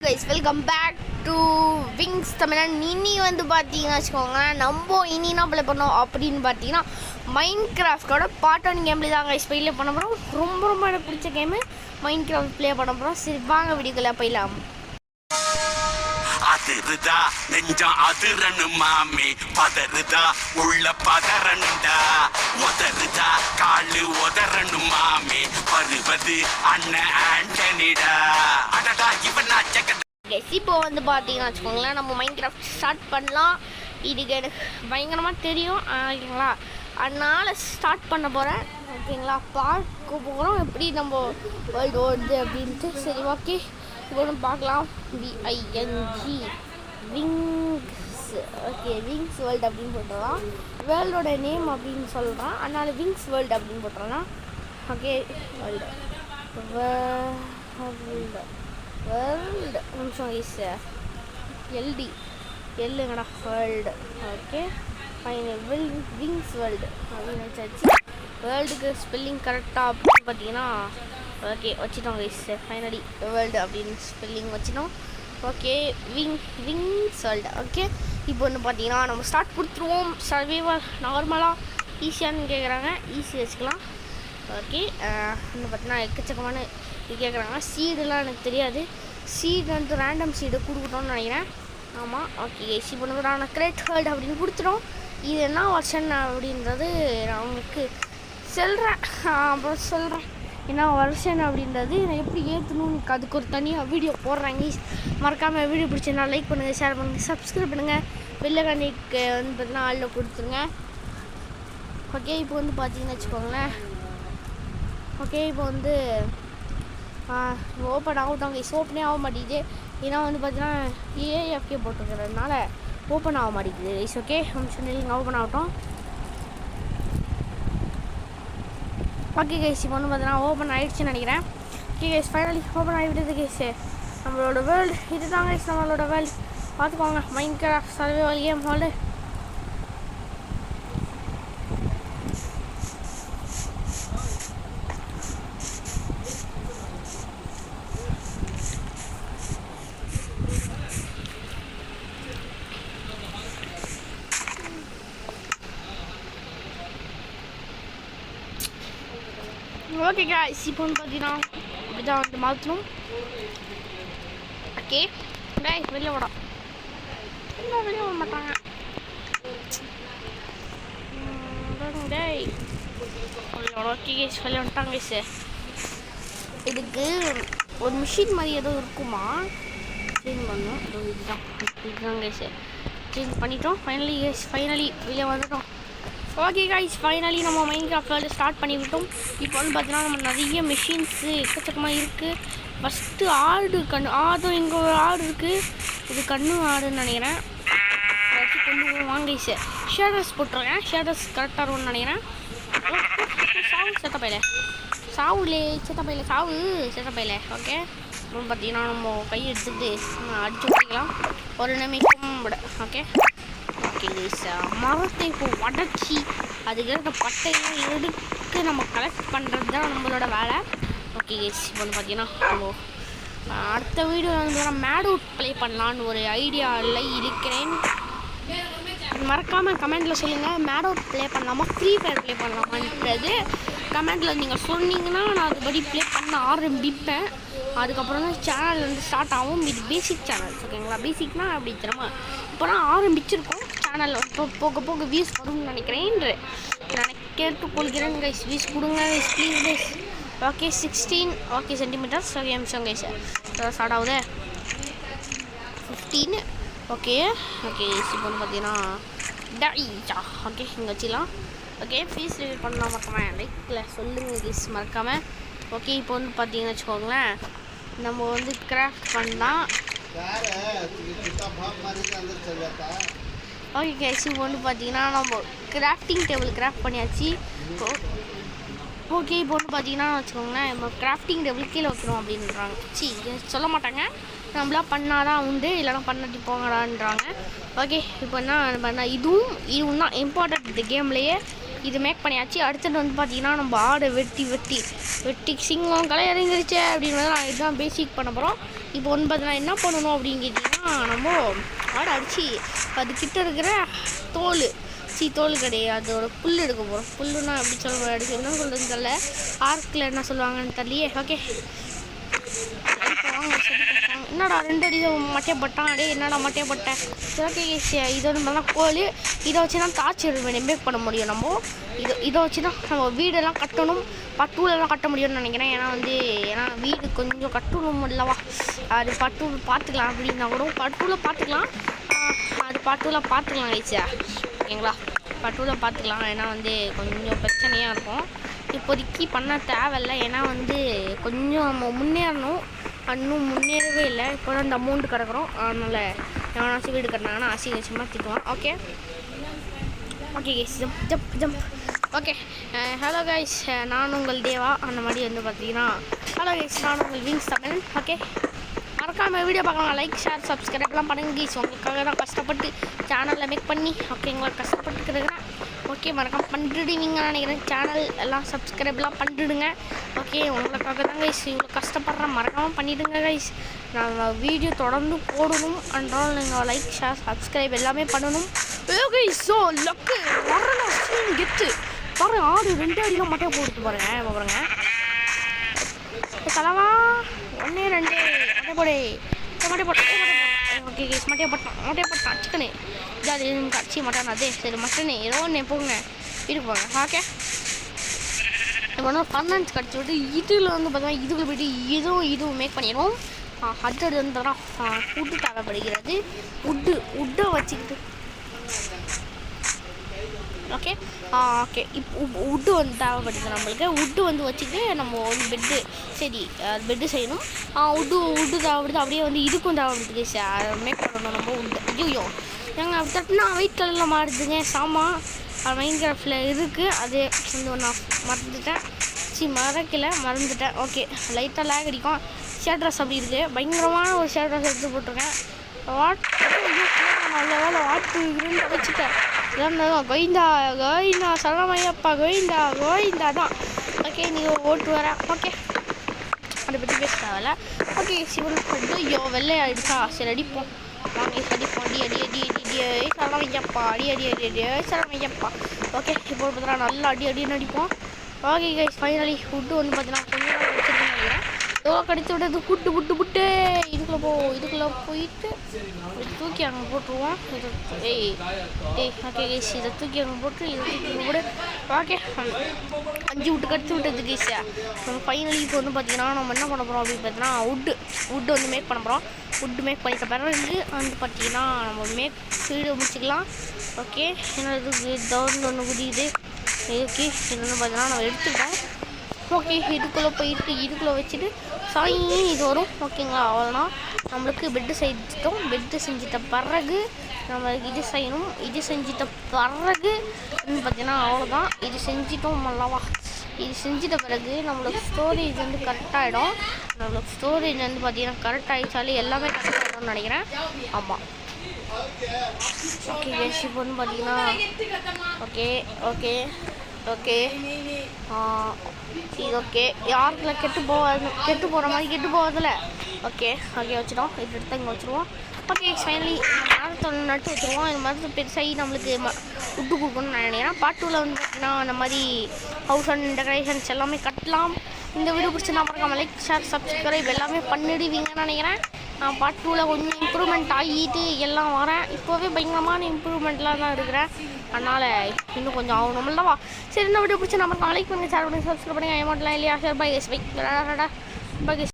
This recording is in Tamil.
guys, welcome back to Wings தமிழன். இனி வந்து பார்த்தீங்கன்னா வச்சுக்கோங்களேன், நம்ம இனி என்ன ப்ளே பண்ணோம் அப்படின்னு பார்த்தீங்கன்னா மைன்கிராஃப்டோட பார்ட் 1 கேம் தான் guys ப்ளே பண்ண போகிறோம். ரொம்ப எனக்கு பிடிச்ச கேமு மைன்கிராஃப்ட் ப்ளே பண்ண போகிறோம். சரி வாங்க வீடியோக்குள்ள போயிடலாம். அதிருதா நெஞ்சம் அதிரனு மாமி பதறுதா உள்ள பதறனுடா உதறுதா காலு உதறனு மாமி பருவது அண்ணன் ஆண்டனிடா அடடா இவனா ஜெகத். இப்போ வந்து பார்த்தீங்கன்னா வச்சுக்கோங்களேன், நம்ம மைன்கிராஃப்ட் ஸ்டார்ட் பண்ணலாம். இதுக்கு எனக்கு பயங்கரமாக தெரியும் ஓகேங்களா, அதனால் ஸ்டார்ட் பண்ண போகிறேன் ஓகேங்களா. பார்க்க போகிறோம் எப்படி நம்ம வேர்ல்டு ஓடுது அப்படின்ட்டு. சரி ஓகே, இப்போ பார்க்கலாம். VING wings. Okay, wings world அப்படின்னு போட்டுடலாம். வேர்ல்டோட நேம் அப்படின்னு சொல்கிறான், அதனால் விங்ஸ் வேர்ல்டு அப்படின்னு போட்டுடலாம். ஓகே, வேர்ல்டு வேர்ல்டு நிமிஷம் வயசு எல்டி எல்லுங்கடா world. Okay final wings world அப்படின்னு வச்சாச்சு. வேர்ல்டுக்கு ஸ்பெல்லிங் கரெக்டாக அப்படின்னு பார்த்தீங்கன்னா ஓகே வச்சுட்டோம் வயசு. ஃபைனலி வேர்ல்டு அப்படின்னு ஸ்பெல்லிங் வச்சிட்டோம். Okay wings world. ஓகே இப்போ வந்து பார்த்தீங்கன்னா நம்ம ஸ்டார்ட் கொடுத்துருவோம். சர்வைவல் நார்மலாக ஈஸியானு கேட்குறாங்க, ஈஸி வச்சுக்கலாம். ஓகே இன்னும் பார்த்தீங்கன்னா எக்கச்சக்கமான இது கேட்குறாங்க. சீடுலாம் எனக்கு தெரியாது, சீடு வந்து ரேண்டம் சீடு கொடுக்கணும்னு நினைக்கிறேன். ஆமாம் ஓகே இப்போ வந்து நான் கிரேட் வேர்ல்டு அப்படின்னு கொடுத்துட்டோம். இது என்ன வருஷன் அப்படின்றது நான் உங்களுக்கு சொல்கிறேன், அப்புறம் சொல்கிறேன் என்ன வருஷன் அப்படின்றது நான் எப்படி ஏற்றணும்னு. அதுக்கு ஒரு தனியாக வீடியோ போடுறாங்க. மறக்காமல் வீடியோ பிடிச்சிருந்தா லைக் பண்ணுங்கள், ஷேர் பண்ணுங்கள், சப்ஸ்கிரைப் பண்ணுங்கள், வெள்ளைக்கண்ணிக்கு வந்து பார்த்தீங்கன்னா ஆளில் கொடுத்துருங்க. ஓகே இப்போ வந்து பார்த்தீங்கன்னு வச்சுக்கோங்களேன். ஓகே இப்போ வந்து ஓப்பன் ஆகட்டும் கைஸ். ஓப்பனே ஆக மாட்டேங்குது, ஏன்னா வந்து பார்த்தீங்கன்னா ஏஎஃப்கே போட்டுருக்கிறதுனால ஓப்பன் ஆக மாட்டேங்குது கைஸ். ஓகே நிமிஷம் ஓப்பன் ஆகட்டும். ஓகே கைஸ் இப்போ வந்து பார்த்தீங்கன்னா ஓப்பன் ஆகிடுச்சுன்னு நினைக்கிறேன். ஓகே கைஸ் ஃபைனலி ஓப்பன் ஆகிவிடுது கைஸ். நம்மளோட வேர்ல்டு இதுதான் கைஸ், நம்மளோட வேர்ல்டு பார்த்துக்கோங்க. Minecraft survival game world. Okay guys இப்போ வந்து பார்த்தீங்கன்னா இப்படி தான் வந்து மாற்றணும். ஓகே டேய் வெளியே விட இன்னும் வெளியே விட மாட்டாங்க டேய். ஓகே கைஸ் வெளியே வந்துட்டாங்க கைஸ். இதுக்கு ஒரு மிஷின் மாதிரி ஏதோ இருக்குமா, சேஞ்ச் பண்ணணும். இதுதான் கைஸ் சேஞ்ச் பண்ணிட்டோம். ஃபைனலி வெளியே வந்துட்டோம். ஓகே காய்ஸ் ஃபைனலி நம்ம மைன்கிராஃப்ட் வேர்ல்டு ஸ்டார்ட் பண்ணிவிட்டோம். இப்போ வந்து பார்த்தீங்கன்னா நம்ம நிறைய மிஷின்ஸு எக்கச்சக்கமாக இருக்குது. ஃபஸ்ட்டு ஆடு ஆடும் இங்கே ஒரு ஆடு இருக்குது, இது ஆடுன்னு நினைக்கிறேன். கொண்டு வாங்க கைஸ். ஷேடர்ஸ் போட்டுருக்கேன், ஷேடர்ஸ் கரெக்டாக இருக்கும்னு நினைக்கிறேன். சாவு செத்தப்பையில செத்தப்பையில. ஓகே அப்புறம் பார்த்தீங்கன்னா நம்ம கை எடுத்துகிட்டு அடிச்சு விட்டுக்கலாம் ஒரு நிமிஷம் விட. ஓகே மரத்தை இப்போ உடச்சி அதுக்கு இருக்க பட்டையெல்லாம் எடுத்து நம்ம கலெக்ட் பண்ணுறது தான் நம்மளோட வேலை. ஓகே கைஸ் இப்போ வந்து பார்த்தீங்கன்னா அடுத்த வீடியோ வந்து மேட் அவுட் ப்ளே பண்ணலான்னு ஒரு ஐடியாவில் இருக்கிறேன். மறக்காமல் கமெண்ட்டில் சொல்லுங்கள், மேட் அவுட் ப்ளே பண்ணலாமா ஃப்ரீ ஃபயர் ப்ளே பண்ணலாமான்றது கமெண்ட்டில் நீங்கள் சொன்னீங்கன்னா நான் அதுபடி ப்ளே பண்ண ஆரம்பிப்பேன். அதுக்கப்புறம் தான் சேனல் வந்து ஸ்டார்ட் ஆகும். இது பேசிக் சேனல் ஓகேங்களா. பேசிக்னால் அப்படி திறமை இப்போ தான் ஆரம்பிச்சிருக்கோம். சேனல் போக வியூஸ் வரும்னு நினைக்கிறேன். கேட்டுக்கொள்கிறேன் கைஸ். வியூஸ் கொடுங்க guys please guys. Okay 16 okay centimetres. Okay நிமிஷம் கைஸ் ஸ்டார்ட் ஆகுது 15. ஓகே இப்போ வந்து பார்த்தீங்கன்னா ஓகே இங்கே வச்சிடலாம். ஓகே ஃபீஸ் ரிவ்யூ பண்ணலாம் மறக்காமல் லைக்கில் சொல்லுங்கள் கைஸ் மறக்காமல். ஓகே இப்போ வந்து பார்த்தீங்கன்னு வச்சுக்கோங்களேன், நம்ம வந்து கிராஃப்ட் பண்ணலாம். ஓகே கைஸ் இப்போ வந்து பார்த்தீங்கன்னா நம்ம கிராஃப்டிங் டேபிள் கிராஃப்ட் பண்ணியாச்சு. ஓகே இப்போ வந்து பார்த்தீங்கன்னா வச்சுக்கோங்களேன், நம்ம கிராஃப்டிங் டேபிள் கீழே வைக்கணும் அப்படின்றாங்க. சொல்ல மாட்டாங்க, நம்மளா பண்ணால் தான் உண்டு, இல்லைனா பண்ணாட்டி போங்கடான்றாங்க. ஓகே இப்போ என்ன இதுவும் தான் இம்பார்ட்டன்ட் இந்த கேம்லேயே. இது மேக் பண்ணியாச்சு. அடுத்தது வந்து பார்த்தீங்கன்னா நம்ம ஆடை வெட்டி சிங்கம் களை இறங்கிருச்சு அப்படின்றது நான் இதுதான் பேசிக் பண்ண போகிறோம். இப்போ வந்து பார்த்தீங்கன்னா என்ன பண்ணணும் அப்படின்னு கேட்டிங்கன்னா நம்ம ஆடை அடித்து அதுக்கிட்ட இருக்கிற தோல் கிடையாது அதோட புல் எடுக்க போகிறோம். புல்லுன்னா எப்படி சொல்ல என்ன சொல்கிறதுன்னு தெரியல, ஆர்க்கில் என்ன சொல்லுவாங்கன்னு தெரியலையே. ஓகே என்னடா 2 அடி மட்டையப்பட்டான். அடே என்னடா மட்டையப்பட்டேன். ஓகே இது வந்து பார்த்தா கோல். இதை வச்சு தான் தாச்சி மேக் பண்ண முடியும். நம்ம இதை வச்சு தான் நம்ம வீடெல்லாம் கட்டணும், பட்டூலெல்லாம் கட்ட முடியும்னு நினைக்கிறேன். ஏன்னா வீடு கொஞ்சம் கட்டணும் இல்லவா, அது பட்டூல் பார்த்துக்கலாம். அப்படின்னா கூட பட்டூவில் பார்த்துக்கலாம், அது பட்டூவில் பார்த்துக்கலாம் ஈஸியா ஓகேங்களா. பட்டூவில் பார்த்துக்கலாம். ஏன்னா வந்து கொஞ்சம் பிரச்சனையாக இருக்கும். இப்போதைக்கு பண்ண தேவையில்லை, ஏன்னா வந்து கொஞ்சம் நம்ம முன்னேறணும். இன்னும் முன்னேறவே இல்லை. இப்போ தான் இந்த அமௌண்ட் கிடக்குறோம். அதனால் எவனாச்சும் வீடு கட்டினாங்கன்னா அசிங்கமாக திட்டுவான். Okay guys jump. Okay hello guys, நான் உங்கள் தேவா. அந்த மாதிரி வந்து பார்த்தீங்கன்னா ஹலோ கைஸ், நான் உங்கள் விங்ஸ் தமிழ். ஓகே மறக்காமல் வீடியோ பார்க்கலாம், லைக் ஷேர் சப்ஸ்கிரைப்லாம் பண்ணுங்க கைஸ். உங்களுக்காக தான் கஷ்டப்பட்டு சேனலில் மேக் பண்ணி ஓகேங்களா கஷ்டப்பட்டுக்கிறேன். ஓகே மறக்காம பண்ணிடுவீங்கன்னு நினைக்கிறேன். சேனல் எல்லாம் சப்ஸ்கிரைப்லாம் பண்ணிடுங்க. ஓகே உங்களுக்காக தான் கைஸ் இவ்வளோ கஷ்டப்படுறேன், மறக்காமல் பண்ணிவிடுங்க கைஸ். நான் வீடியோ தொடர்ந்து போடணும் என்றால் நீங்கள் லைக் ஷேர் சப்ஸ்கிரைப் எல்லாமே பண்ணணும். கைஸ் ஸோ லக்கு வரணும் கெத்து பாரு. ஆடு 2 அடியில் மட்டும் போட்டு பாருங்க. தலைவா 1 2 மட்டை போட்டேன். ஓகே கைஸ் மட்டையை போட்டான் சிக்கனு ஜாதி கட்சி மட்டன். அதே சரி மட்டனே ஏதோ ஒன்று போங்க வீட்டுக்கு போங்க. ஓகே இப்போ வந்து ஃபர்னான்ஸ் கடிச்சு விட்டு இதில் வந்து பார்த்தீங்கன்னா இதுக்குள்ள போய்ட்டு இதுவும் மேக் பண்ணிடுவோம். அடுத்தது வந்து பார்த்தா உட்டு தேவைப்படுகிறது. உட்டை வச்சுக்கிட்டு ஓகே உட்டு வந்து தேவைப்படுது நம்மளுக்கு. உட்டு வந்து வச்சுக்கிட்டு நம்ம ஒரு பெட்டு செய்யணும். உட்டு தேவைப்படுது. அப்படியே வந்து இதுக்கும் தேவைப்படுது சார் மேக் பண்ணணும் நம்ம உட்டு. ஐயோ எங்கள் தட்டுனா ஒயிட் கலரில் மாறுதுங்க சாமான். மைண்ட் கிராஃப்டில் இருக்குது, அது வந்து நான் மறந்துட்டேன். ஓகே லைட்டாக லேக் அடிக்கும். ஷேர் ட்ரெஸ் அப்படி இருக்குது, பயங்கரமான ஒரு ஷேர் ட்ரெஸ் எடுத்து போட்டிருக்கேன். நல்ல வேலை வாட்டு வச்சுட்டேன். கோவிந்தா சரணமையப்பா கோவிந்தா தான். ஓகே நீங்கள் ஓட்டு வரேன். ஓகே அதை பற்றி பேச தேவையில்ல. ஓகே சிவன் ஐயோ வெள்ளை ஆகிடுச்சா, சரி அடிப்போம் வாங்கி அடிப்போம். அடி சரணமையப்பா சரணமையப்பா. ஓகே இப்போ பார்த்தீங்கன்னா நல்லா அடின்னு அடிப்போம். ஓகே கைஸ் ஃபைனலி ஃபுட்டு வந்து பார்த்தீங்கன்னா கொஞ்சம் வச்சுருக்கேன் நினைக்கிறேன். எவ்வளோ கடிச்சு விட்டது புட்டு இதுக்குள்ளே போயிட்டு தூக்கி அங்கே போட்டுருவோம். ஓகே கைஸ் இதை தூக்கி அங்கே போட்டு ஓகே 5 விட்டு கடிச்சு விட்டது கைஸா. நம்ம ஃபைனலி இப்போ வந்து பார்த்தீங்கன்னா நம்ம என்ன பண்ண போகிறோம் அப்படின்னு பார்த்தீங்கன்னா உட்டு வந்து மேக் பண்ண போகிறோம். உட்டு மேக் பண்ணிட்ட பிறகு வந்து பார்த்தீங்கன்னா நம்ம வீடியோ முடிச்சுக்கலாம். ஓகே ஏன்னா இதுக்கு தவுந்து ஒன்று குதிக்குது. ஓகே இது வந்து பார்த்தீங்கன்னா நம்ம எடுத்துக்கிட்டோம். ஓகே இதுக்குள்ளே போயிட்டு இதுக்குள்ளே வச்சுட்டு இது வரும். ஓகேங்களா அவ்வளோதான் நம்மளுக்கு பெட்டு செஞ்சிட்ட பிறகு நம்மளுக்கு இது செய்யணும். இது செஞ்சிட்ட பிறகு பார்த்தீங்கன்னா அவ்வளோதான். இது செஞ்சிட்டோம் அல்லவா. இது செஞ்சிட்ட பிறகு நம்மளுக்கு ஸ்டோரேஜ் வந்து கரெக்டாகிடும். நம்மளுக்கு ஸ்டோரேஜ் வந்து பார்த்தீங்கன்னா கரெக்ட் ஆகிடுச்சாலே எல்லாமே கரெக்ட் ஆகிடும்னு நினைக்கிறேன். ஆமாம் ஓகே கேஸ் இப்போ வந்து பார்த்தீங்கன்னா ஓகே இது ஓகே யாருக்குள்ள கெட்டு போகிற மாதிரி கெட்டு போகிறதில்ல. ஓகே வச்சுட்டோம். இது எடுத்து இங்கே வச்சுருவோம். ஓகே ஃபைனலி மரத்தை நட்டு வச்சுருவோம். இந்த மரத்தை பெருசாகி நம்மளுக்கு விட்டு கொடுக்கணும்னு நான் நினைக்கிறேன். பார்ட் 2ல் வந்து பார்த்தீங்கன்னா அந்த மாதிரி ஹவுஸ் அண்ட் டெக்கரேஷன்ஸ் எல்லாமே கட்டலாம். இந்த வீடியோ பிடிச்சி நான் மறக்காம லைக் ஷேர் சப்ஸ்கிரைப் எல்லாமே பண்ணிடுவீங்கன்னு நினைக்கிறேன். நான் பார்ட் 2ல் கொஞ்சம் இம்ப்ரூவ்மெண்ட் ஆகிட்டு எல்லாம் வரேன். இப்போவே பயங்கரமான இம்ப்ரூவ்மெண்ட்லாம் தான் இருக்கிறேன். அதனால் இன்னும் கொஞ்சம் ஆகணும்லவா. சரி இந்த வீடியோ பிடிச்சி நம்ம லைக் பண்ணுங்கள், ஷேர் பண்ணுங்கள், சப்ஸ்கிரைப் பண்ணுங்கள். அமௌண்ட்லாம் இல்லையா சார் பை பை